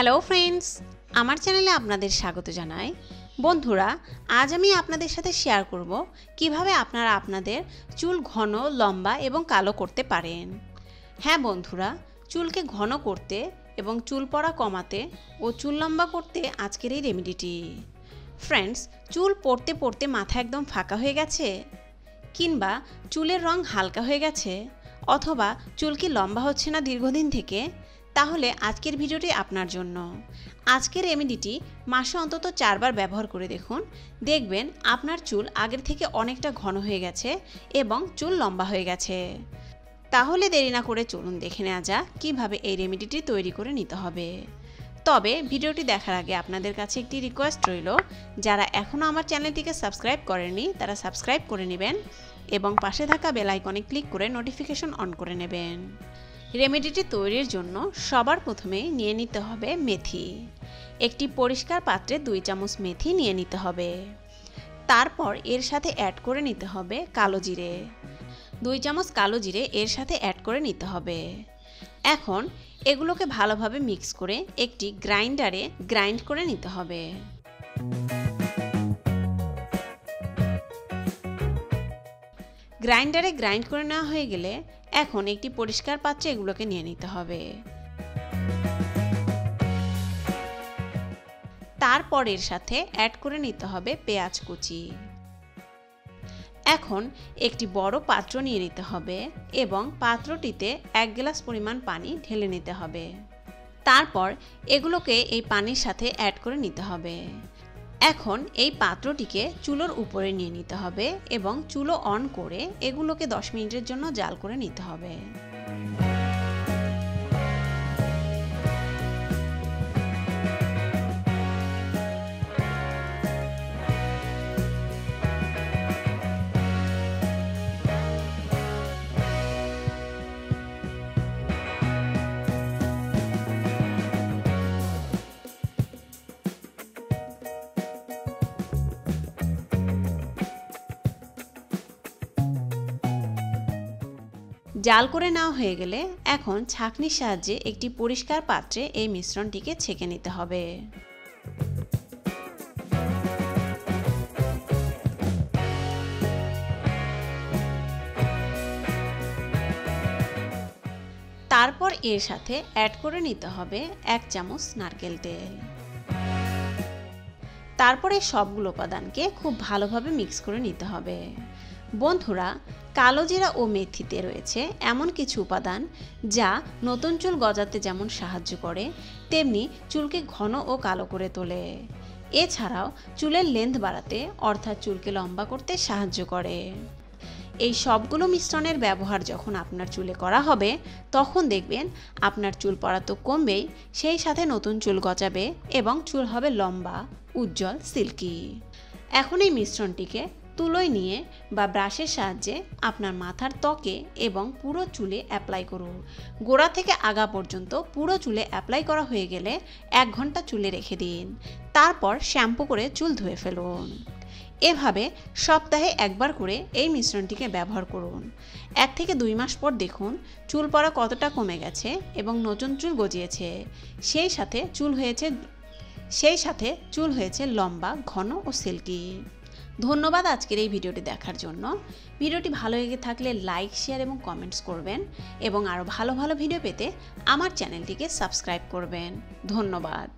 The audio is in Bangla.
হ্যালো ফ্রেন্ডস, আমার চ্যানেলে আপনাদের স্বাগত জানাই। বন্ধুরা, আজ আমি আপনাদের সাথে শেয়ার করব কিভাবে আপনারা আপনাদের চুল ঘন, লম্বা এবং কালো করতে পারেন। হ্যাঁ বন্ধুরা, চুলকে ঘন করতে এবং চুল পড়া কমাতে ও চুল লম্বা করতে আজকের এই রেমেডিটি। ফ্রেন্ডস, চুল পড়তে পড়তে মাথা একদম ফাঁকা হয়ে গেছে, কিংবা চুলের রং হালকা হয়ে গেছে, অথবা চুল কি লম্বা হচ্ছে না দীর্ঘদিন থেকে, তাহলে আজকের ভিডিওটি আপনার জন্য। আজকের রেমেডিটি মাসে অন্তত 4 বার ব্যবহার করে দেখুন, দেখবেন আপনার চুল আগের থেকে অনেকটা ঘন হয়ে গেছে এবং চুল লম্বা হয়ে গেছে। তাহলে দেরি না করে চলুন দেখে নেওয়া যাক কীভাবে এই রেমেডিটি তৈরি করে নিতে হবে। তবে ভিডিওটি দেখার আগে আপনাদের কাছে একটি রিকোয়েস্ট রইল, যারা এখনও আমার চ্যানেলটিকে সাবস্ক্রাইব করেননি তারা সাবস্ক্রাইব করে নেবেন এবং পাশে থাকা বেল আইকনে ক্লিক করে নোটিফিকেশন অন করে নেবেন। রেমেডিটি তৈরির জন্য সবার প্রথমে নিয়ে নিতে হবে মেথি। একটি পরিষ্কার পাত্রে 2 চামচ মেথি নিয়ে নিতে হবে। তারপর এর সাথে অ্যাড করে নিতে হবে কালো জিরে। 2 চামচ কালো জিরে এর সাথে অ্যাড করে নিতে হবে। এখন এগুলোকে ভালোভাবে মিক্স করে একটি গ্রাইন্ডারে গ্রাইন্ড করে নিতে হবে। গ্রাইন্ডারে গ্রাইন্ড করে নেওয়া হয়ে গেলে এখন একটি পরিষ্কার পাত্রে এগুলোকে নিয়ে নিতে হবে। তারপর এর সাথে অ্যাড করে নিতে হবে পেঁয়াজ কুচি। এখন একটি বড় পাত্র নিয়ে নিতে হবে এবং পাত্রটিতে 1 গ্লাস পরিমাণ পানি ঢেলে নিতে হবে। তারপর এগুলোকে এই পানির সাথে অ্যাড করে নিতে হবে। এখন এই পাত্রটিকে চুলোর উপরে নিয়ে নিতে হবে এবং চুলো অন করে এগুলোকে 10 মিনিটের জন্য জাল করে নিতে হবে। জাল করে নেওয়া হয়ে গেলে এখন ছাঁকনির সাহায্যে একটি পরিষ্কার পাত্রে এই মিশ্রণটিকে ছেঁকে নিতে হবে। তারপর এর সাথে অ্যাড করে নিতে হবে 1 চামচ নারকেল তেল। তারপরে সবগুলো উপাদানকে খুব ভালোভাবে মিক্স করে নিতে হবে। বন্ধুরা, কালো জিরা ও মেথিতে রয়েছে এমন কিছু উপাদান যা নতুন চুল গজাতে যেমন সাহায্য করে, তেমনি চুলকে ঘন ও কালো করে তোলে। এছাড়াও চুলের লেন্থ বাড়াতে অর্থাৎ চুলকে লম্বা করতে সাহায্য করে। এই সবগুলো মিশ্রণের ব্যবহার যখন আপনার চুলে করা হবে তখন দেখবেন আপনার চুল পড়া তো কমবেই, সেই সাথে নতুন চুল গজাবে এবং চুল হবে লম্বা, উজ্জ্বল, সিল্কি। এখন এই মিশ্রণটিকে তুলোয় নিয়ে বা ব্রাশের সাহায্যে আপনার মাথার ত্বকে এবং পুরো চুলে অ্যাপ্লাই করুন। গোড়া থেকে আগা পর্যন্ত পুরো চুলে অ্যাপ্লাই করা হয়ে গেলে 1 ঘন্টা চুলে রেখে দিন। তারপর শ্যাম্পু করে চুল ধুয়ে ফেলুন। এভাবে সপ্তাহে 1 বার করে এই মিশ্রণটিকে ব্যবহার করুন। 1 থেকে 2 মাস পর দেখুন চুল পড়া কতটা কমে গেছে এবং নতুন চুল গজিয়েছে। সেই সাথে চুল হয়েছে লম্বা, ঘন ও সিল্কি। ধন্যবাদ আজকের এই ভিডিওটি দেখার জন্য। ভিডিওটি ভালো লেগে থাকলে লাইক, শেয়ার এবং কমেন্টস করবেন এবং আরও ভালো ভালো ভিডিও পেতে আমার চ্যানেলটিকে সাবস্ক্রাইব করবেন। ধন্যবাদ।